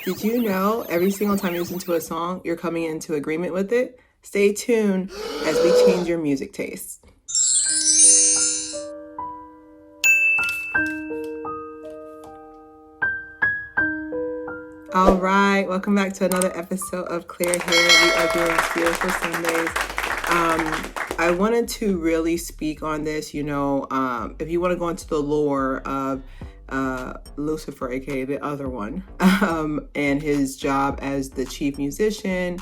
Did you know every single time you listen to a song, you're coming into agreement with it? Stay tuned as we change your music taste. All right, welcome back to another episode of Claire here. We are doing Spiritual Sundays. I wanted to really speak on this. If you want to go into the lore of Lucifer, aka the other one, and his job as the chief musician,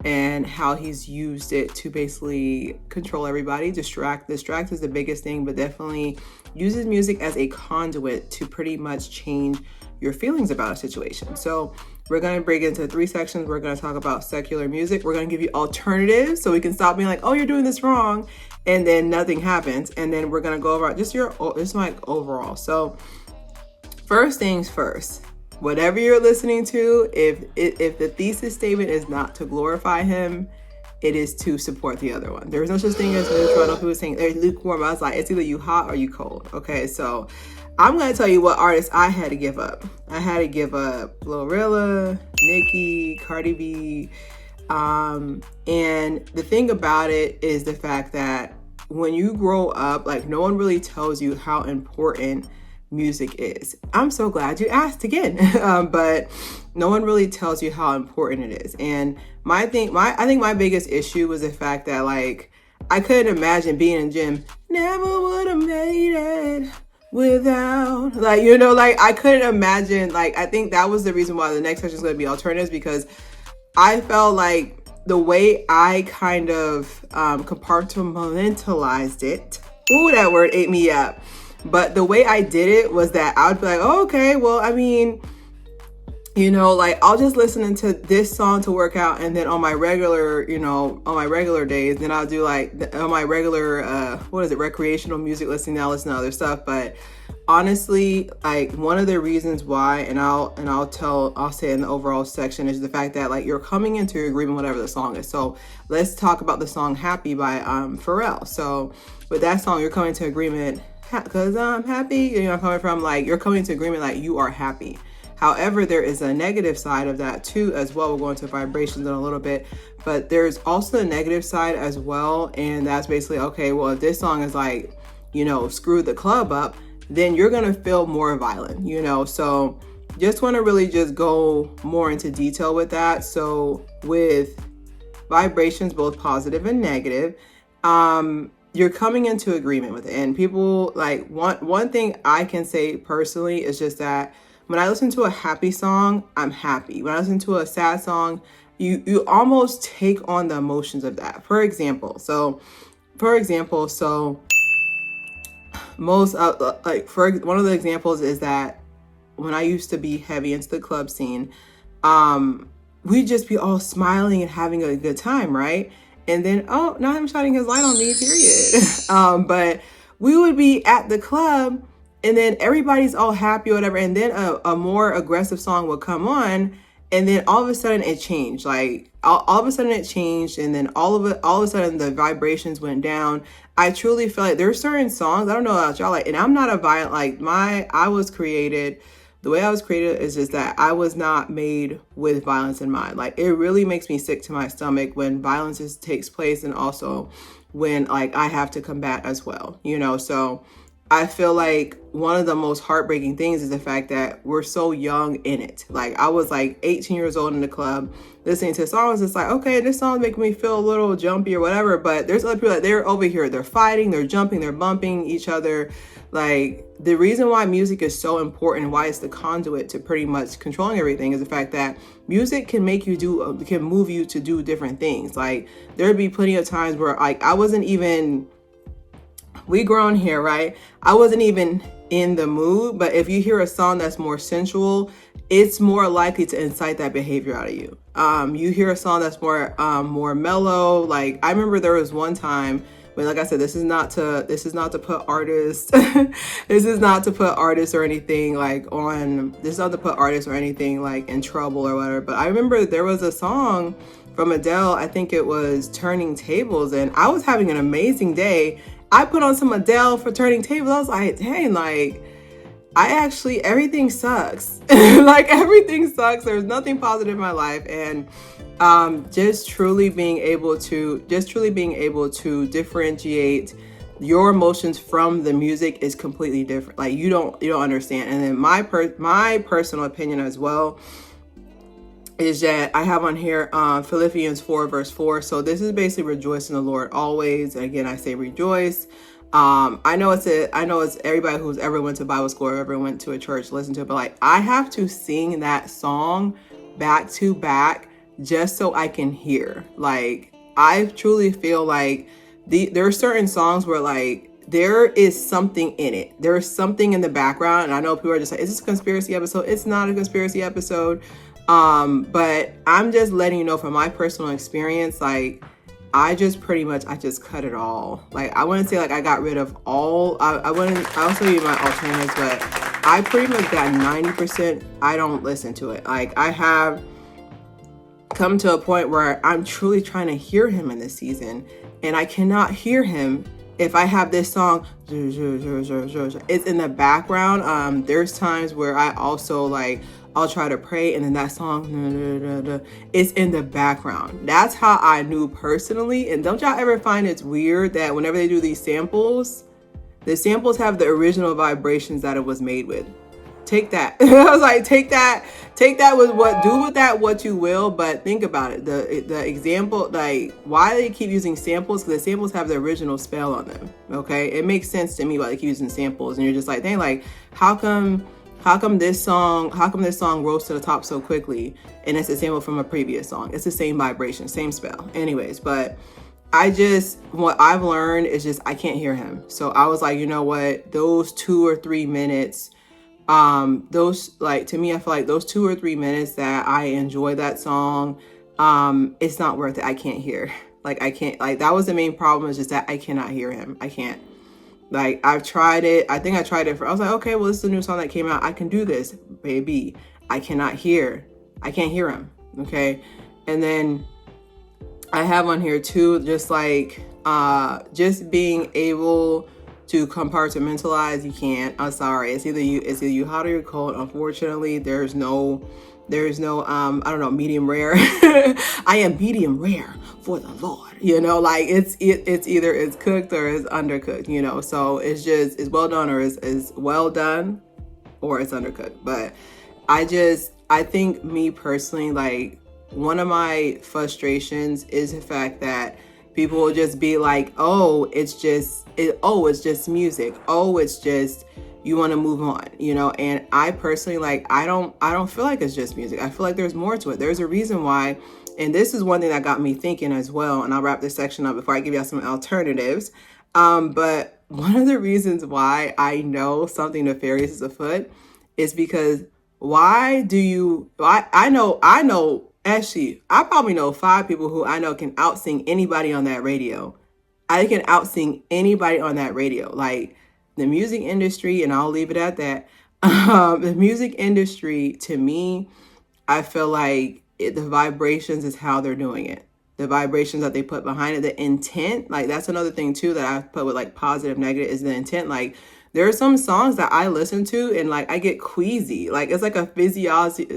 and how he's used it to basically control everybody, distract is the biggest thing, but definitely uses music as a conduit to pretty much change your feelings about a situation. So we're going to break into 3 sections. We're going to talk about secular music. We're going to give you alternatives so we can stop being like, oh, you're doing this wrong, and then nothing happens. And then we're going to go over just like overall. So first things first, whatever you're listening to, if the thesis statement is not to glorify him, it is to support the other one. There's no such thing as neutral. People saying they're lukewarm. I was like, it's either you hot or you cold. Okay, so I'm going to tell you what artists I had to give up. I had to give up Glorilla, Nicki, Cardi B. And the thing about it is the fact that when you grow up, like, no one really tells you how important music is. I'm so glad you asked again. But no one really tells you how important it is. And I think my biggest issue was the fact that, like, I couldn't imagine being in gym. Never would have made it without, I couldn't imagine. Like, I think that was the reason why the next section is going to be alternatives, because I felt like the way I kind of compartmentalized it. Ooh, that word ate me up. But the way I did it was that I would be like, oh, okay, well, I mean, I'll just listen to this song to work out, and then on my regular days, then I'll do like on my regular, recreational music listening. I'll listen to other stuff. But honestly, like, one of the reasons why, and I'll say in the overall section, is the fact that, like, you're coming into agreement whatever the song is. So let's talk about the song "Happy" by Pharrell. So with that song, you're coming to agreement because I'm happy. Coming from, like, you're coming to agreement, like, you are happy. However, there is a negative side of that too as well. We'll go into vibrations in a little bit, but there's also a negative side as well. And that's basically, okay, well, if this song is like, screw the club up, then you're going to feel more violent, So just want to really just go more into detail with that. So with vibrations, both positive and negative, you're coming into agreement with it. And people, like, one thing I can say personally is just that when I listen to a happy song, I'm happy. When I listen to a sad song, you almost take on the emotions of that. For example, most one of the examples is that when I used to be heavy into the club scene, we'd just be all smiling and having a good time, right? And then, oh, now I'm shining his light on me, period. But we would be at the club, and then everybody's all happy or whatever, and then a more aggressive song would come on, and then all of a sudden it changed. Like, all of a sudden it changed, and then all of a sudden the vibrations went down. I truly feel like there's certain songs, I don't know about y'all, like, and I'm not a violent, like, the way I was created is just that I was not made with violence in mind. Like, it really makes me sick to my stomach when violence takes place, and also when, like, I have to combat as well, so I feel like one of the most heartbreaking things is the fact that we're so young in it. Like, I was like 18 years old in the club listening to songs. It's like, okay, this song making me feel a little jumpy or whatever. But there's other people that they're over here, they're fighting, they're jumping, they're bumping each other. Like, the reason why music is so important, why it's the conduit to pretty much controlling everything, is the fact that music can can move you to do different things. Like, there'd be plenty of times where, like, we grown here, right? I wasn't even in the mood, but if you hear a song that's more sensual, it's more likely to incite that behavior out of you. You hear a song that's more mellow. Like, I remember there was one time when, like I said, this is not to put artists, or anything like in trouble or whatever. But I remember there was a song from Adele, I think it was Turning Tables, and I was having an amazing day. I put on some Adele for Turning Tables. I was like, dang, like, everything sucks. Like everything sucks. There's nothing positive in my life. And just truly being able to differentiate your emotions from the music is completely different. Like you don't understand. And then my personal opinion as well is that I have on here Philippians 4 verse 4. So this is basically rejoice in the Lord always. Again, I say rejoice. I know it's everybody who's ever went to Bible school or ever went to a church listen to it, but like I have to sing that song back to back just so I can hear. Like I truly feel like there are certain songs where like there is something in it. There's something in the background, and I know people are just like, "Is this a conspiracy episode?" It's not a conspiracy episode. But I'm just letting you know from my personal experience, like I just cut it all. Like I wouldn't say like I got rid of all. I'll show you my alternatives, but I pretty much got 90%. I don't listen to it. Like I have come to a point where I'm truly trying to hear him in this season, and I cannot hear him if I have this song. It's in the background. There's times where I also like I'll try to pray, and then that song is in the background. That's how I knew personally. And don't y'all ever find it's weird that whenever they do these samples, the samples have the original vibrations that it was made with? Take that. I was like, take that with what you will, but think about it. The example, like why they keep using samples, because the samples have the original spell on them. Okay. It makes sense to me why they keep using samples, and you're just like, dang, like how come this song rose to the top so quickly, and it's a sample from a previous song? It's the same vibration, same spell. Anyways, but what I've learned is just I can't hear him. So I was like, you know what? Those 2 or 3 minutes, those like to me, I feel like those 2 or 3 minutes that I enjoy that song, it's not worth it. I can't hear. Like I can't. Like that was the main problem, is just that I cannot hear him. I can't. Like I've tried it. I think I tried it I was like, okay, well, this is a new song that came out. I can do this, baby. I can't hear him. Okay. And then I have on here too, just like, just being able to compartmentalize. You can't, I'm sorry. It's either you hot or you're cold. Unfortunately, there's no, I don't know, medium rare. I am medium rare for the Lord, like it's either it's cooked or it's undercooked, so it's well done or it's well done or it's undercooked. But I think me personally, like one of my frustrations is the fact that people will just be like, it's just music. It's just, you want to move on, and I personally, like, I don't feel like it's just music. I feel like there's more to it. There's a reason why. And this is one thing that got me thinking as well. And I'll wrap this section up before I give you some alternatives. But one of the reasons why I know something nefarious is afoot is because I know, actually, I probably know 5 people who I know can outsing anybody on that radio. I can outsing anybody on that radio. Like the music industry, and I'll leave it at that. The music industry, to me, I feel like the vibrations is how they're doing it. The vibrations that they put behind it, the intent, like that's another thing too that I put with like positive, negative, is the intent. Like there are some songs that I listen to and like I get queasy. Like it's like a physiological,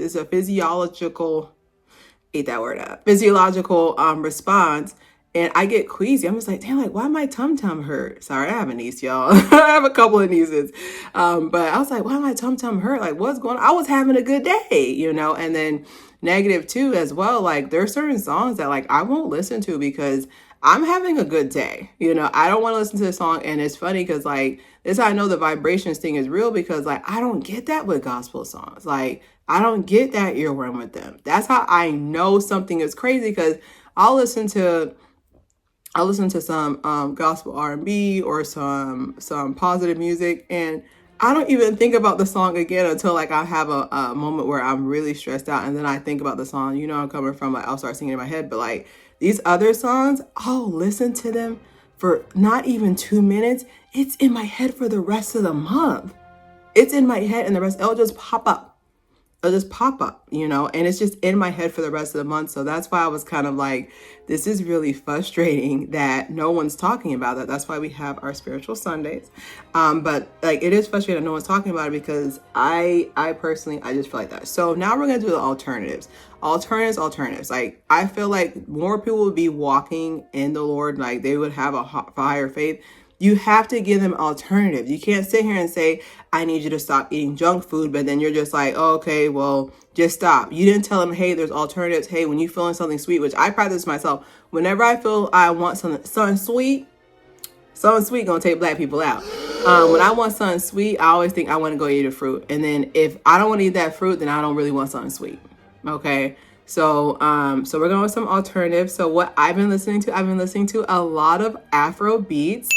ate that word up, physiological response. And I get queasy. I'm just like, damn, like, why my tum-tum hurt? Sorry, I have a niece, y'all. I have a couple of nieces. But I was like, why my tum-tum hurt? Like, what's going on? I was having a good day, And then negative too, as well. Like, there are certain songs that, like, I won't listen to because I'm having a good day. I don't want to listen to the song. And it's funny because, like, this is how I know the vibrations thing is real, because, like, I don't get that with gospel songs. Like, I don't get that earworm with them. That's how I know something is crazy, because I'll listen to some gospel R&B or some positive music, and I don't even think about the song again until like I have a moment where I'm really stressed out, and then I think about the song. I'm coming from, like, I'll start singing in my head. But like these other songs, I'll listen to them for not even 2 minutes. It's in my head for the rest of the month. It's in my head, and the rest, it'll just pop up. it'll just pop up, and it's just in my head for the rest of the month. So that's why I was kind of like, this is really frustrating that no one's talking about that. That's why we have our spiritual Sundays. But like, it is frustrating that no one's talking about it, because I personally, I just feel like that. So now we're going to do the alternatives. Alternatives. Like, I feel like more people would be walking in the Lord. Like, they would have a higher faith. You have to give them alternatives. You can't sit here and say, I need you to stop eating junk food, but then you're just like, oh, okay, well, just stop. You didn't tell them, hey, there's alternatives. Hey, when you're feeling something sweet, which I practice myself, whenever I feel I want something sweet gonna take black people out. When I want something sweet, I always think I want to go eat a fruit. And then if I don't want to eat that fruit, then I don't really want something sweet. Okay. So we're going with some alternatives. So what I've been listening to a lot of Afro beats.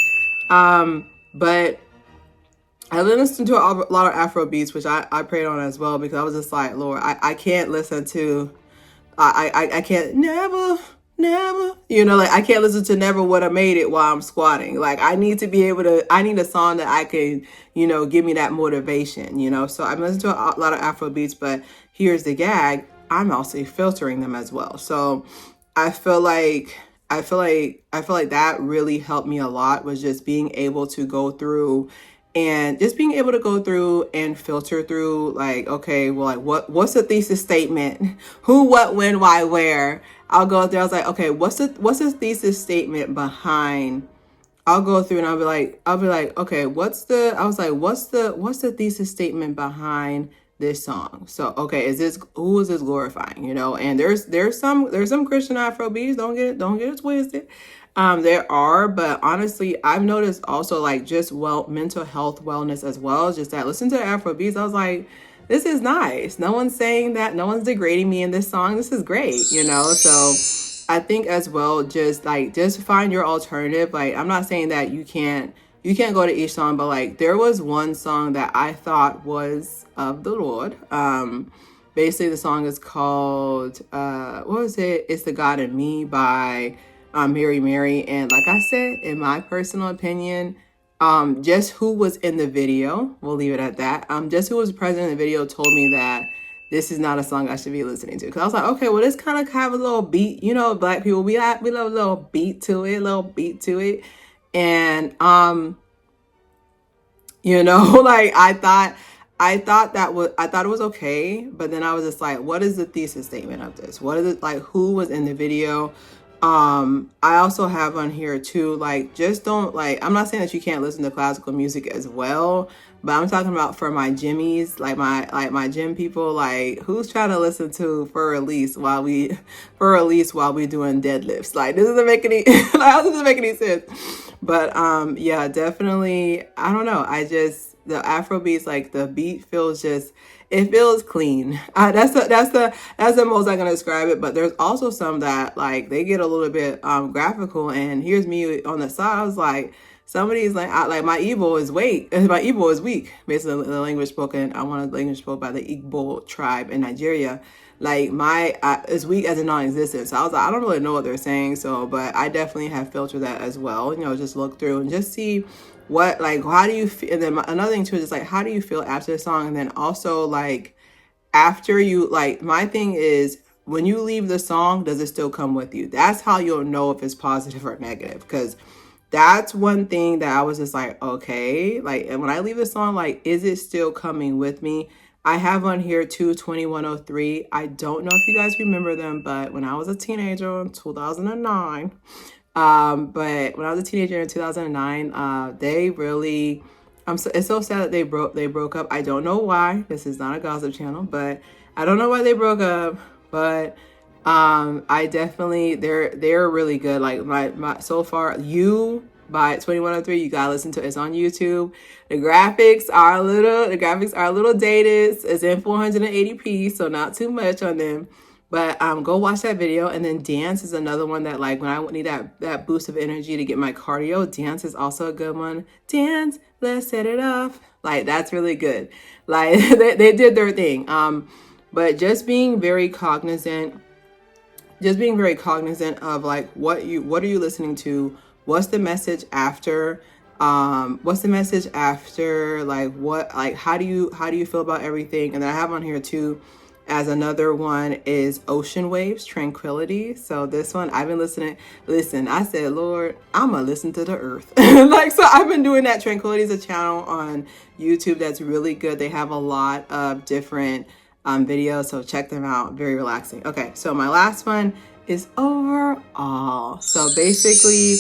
But I listened to a lot of Afro beats, which I prayed on as well, because I was just like, Lord, I can't listen to, I can't never, like, I can't listen to Never Would Have Made It while I'm squatting. Like, I need a song that I can, give me that motivation, so I'm listening to a lot of Afro beats, but here's the gag. I'm also filtering them as well. So I feel like that really helped me a lot, was just being able to go through and filter through, like, okay, well, like, what's the thesis statement? Who, what, when, why, where? I'll go through. I was like, okay, what's the thesis statement behind? I'll go through and I'll be like, okay, what's the thesis statement behind this song? So, okay, who is this glorifying? And there's some Christian Afro beats. Don't get it twisted. There are, but honestly, I've noticed also, like, just mental health wellness as well. Just that, listen to Afro beats. I was like, this is nice. No one's saying that. No one's degrading me in this song. This is great, So I think as well, just find your alternative. Like, I'm not saying that you can't go to each song, but like, there was one song that I thought was of the Lord. Basically the song is called, what was it? It's The God in Me by Mary. And like I said, in my personal opinion, just who was in the video, we'll leave it at that. Just who was present in the video told me that this is not a song I should be listening to. Cause I was like, okay, well, this kind of have a little beat, Black people, we love a little beat to it. And, like, I thought it was okay, but then I was just like, what is the thesis statement of this? What is it, like, who was in the video? I also have on here too, like, just don't, like, I'm not saying that you can't listen to classical music as well, but I'm talking about for my gymmies, like my gym people, like, who's trying to listen to for release while we doing deadlifts? Like, this doesn't make any, how does it make any sense? But, yeah, definitely, I don't know. The Afro beats, like, the beat it feels clean. That's the most I'm gonna describe it. But there's also some that, like, they get a little bit graphical. And here's me on the side. I was like, somebody's like, my Igbo is weak. My Igbo is weak. Basically, the language spoken. One of the language spoken by the Igbo tribe in Nigeria. Like, my is weak as a non-existent. So I was like, I don't really know what they're saying. So, but I definitely have filtered that as well. Just look through and just see what, like, how do you feel? And then another thing too is just, like, how do you feel after the song? And then also, like, after you, like, my thing is, when you leave the song, does it still come with you? That's how you'll know if it's positive or negative. Because that's one thing that I was just like, okay, like, and when I leave the song, like, is it still coming with me? I have on here too, 2103. I don't know if you guys remember them, but when I was a teenager in 2009, but when I was a teenager in 2009, they really, it's so sad that they broke up. I don't know why. This is not a gossip channel, but I don't know why they broke up. But I definitely, they're really good. Like, my so far, You by 2103, you gotta listen to it. It's on YouTube. The graphics are a little dated. It's in 480p, so not too much on them. But go watch that video. And then Dance is another one that, like, when I need that boost of energy to get my cardio, Dance is also a good one. Dance, let's set it off. Like, that's really good. Like, they did their thing. But just being very cognizant of, like, what are you listening to? What's the message after? What's the message after, like what, like how do you feel about everything? And then I have on here too as another one is Ocean Waves Tranquility. So this one I've been listening. Listen, I said, Lord, I'm gonna listen to the earth. Like, so I've been doing that. Tranquility is a channel on YouTube that's really good. They have a lot of different videos, so check them out. Very relaxing. Okay, so my last one is Overall. So basically,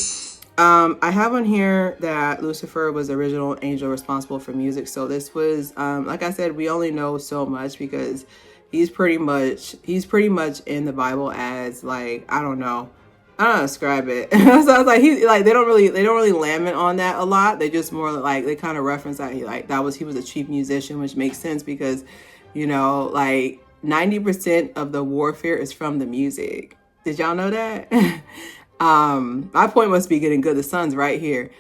I have on here that Lucifer was the original angel responsible for music. So this was, like I said, we only know so much because he's pretty much in the Bible as, like, I don't know how to describe it. So I was like, he, like, they don't really lament on that a lot. They just more like, they kind of reference that he was a chief musician, which makes sense because, you know, like 90% of the warfare is from the music. Did y'all know that? My point must be getting good. The sun's right here.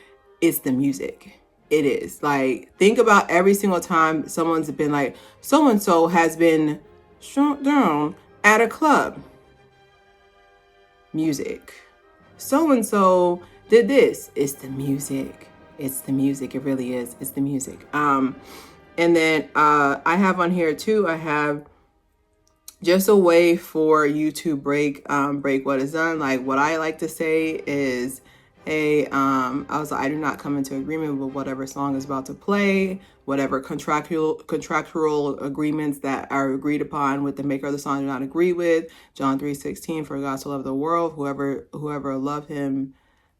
It's the music. It is. Like, think about every single time someone's been like, so-and-so has been shut down at a club. Music. So-and-so did this. It's the music. It's the music. It really is. It's the music. And then I have on here too, I have just a way for you to break what is done. Like, what I like to say is, hey, I do not come into agreement with whatever song is about to play, whatever contractual agreements that are agreed upon with the maker of the song do not agree with. John 3:16, for God so loved the world, whoever love him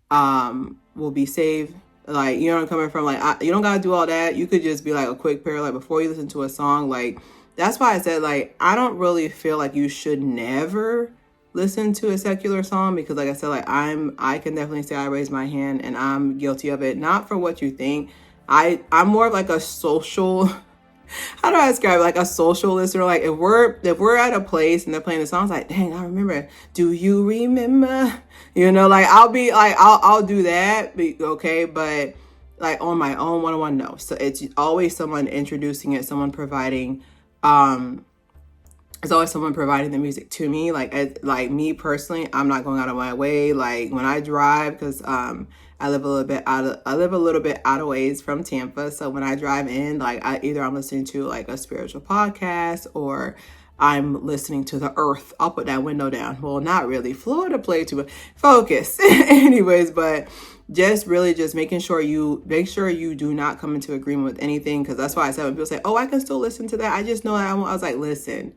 will be saved. Like, you know what I'm coming from? Like, you don't gotta do all that. You could just be like a quick prayer, like before you listen to a song. Like, that's why I said, like, I don't really feel like you should never listen to a secular song, because like I said, like I can definitely say I raise my hand and I'm guilty of it. Not for what you think. I'm more of like a social, how do I describe it? Like a social listener. Like, if we're at a place and they're playing the songs, like, dang, I remember. Do you remember? You know, like I'll be like, I'll do that. Okay. But like on my own one-on-one, no. So it's always someone introducing it, someone providing, it's always someone providing the music to me. Like me personally, I'm not going out of my way. Like when I drive, because I live a little bit out of ways from Tampa. So when I drive in, like I'm listening to like a spiritual podcast, or I'm listening to the earth. I'll put that window down. Well, not really. Florida play too much. Focus. Anyways, but just really just making sure you do not come into agreement with anything. Because that's why I said, when people say, oh, I can still listen to that, I just know that I was like, listen,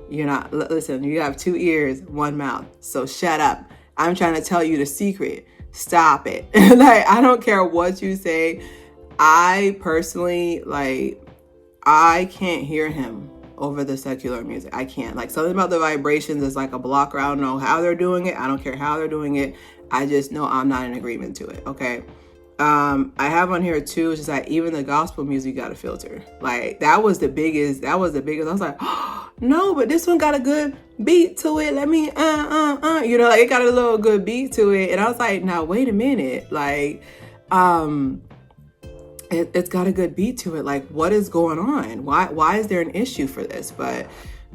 you have 2 ears, 1 mouth. So shut up. I'm trying to tell you the secret. Stop it. Like, I don't care what you say. I personally, like, I can't hear him over the secular music. I can't. Like, something about the vibrations is like a blocker. I don't know how they're doing it. I don't care how they're doing it. I just know I'm not in agreement to it. Okay. I have on here too, it's just like even the gospel music got a filter. Like that was the biggest. I was like, oh, no, but this one got a good beat to it. Let me, you know, like it got a little good beat to it. And I was like, now wait a minute. Like, it's got a good beat to it. Like, what is going on? Why is there an issue for this? But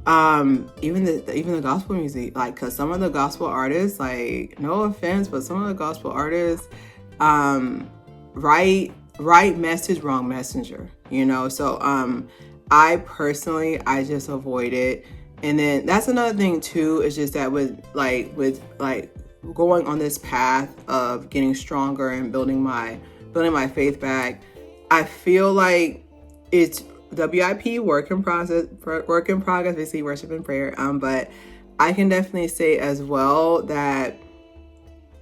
even the gospel music, like, cause some of the gospel artists, like, no offense, but some of the gospel artists, right message, wrong messenger, you know? So, I personally, I just avoid it. And then that's another thing too, is just that with going on this path of getting stronger and building my faith back, I feel like it's WIP, work in progress, basically worship and prayer. But I can definitely say as well that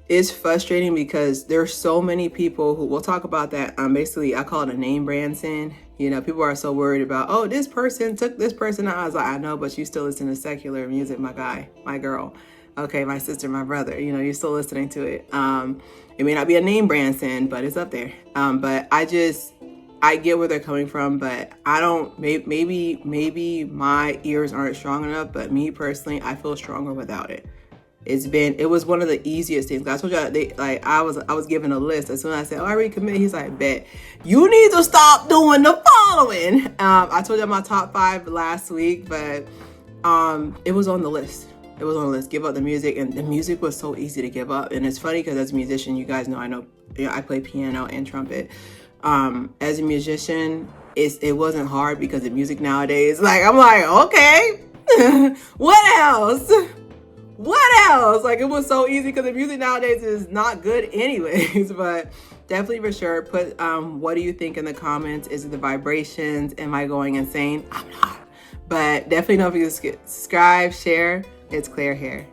it's frustrating because there's so many people who, we'll talk about that. Basically, I call it a name brand sin. You know, people are so worried about, oh, this person took this person out. I was like, I know, but you still listen to secular music, my guy, my girl. Okay, my sister, my brother, you know, you're still listening to it. It may not be a name brand sin, but it's up there. But I get where they're coming from, but I don't, maybe my ears aren't strong enough, but me personally, I feel stronger without it. It was one of the easiest things. I told you, I was given a list. As soon as I said, oh, I recommit, he's like, bet. You need to stop doing the following. I told you my top 5 last week, but it was on the list. Give up the music. And the music was so easy to give up. And it's funny because as a musician, you guys know, I know I play piano and trumpet. As a musician, it wasn't hard because of music nowadays. Like, I'm like, okay, what else? What else? Like, it was so easy because the music nowadays is not good anyways. But definitely for sure, put what do you think in the comments? Is it the vibrations? Am I going insane? I'm not. But definitely don't forget to subscribe, share. It's Claire here.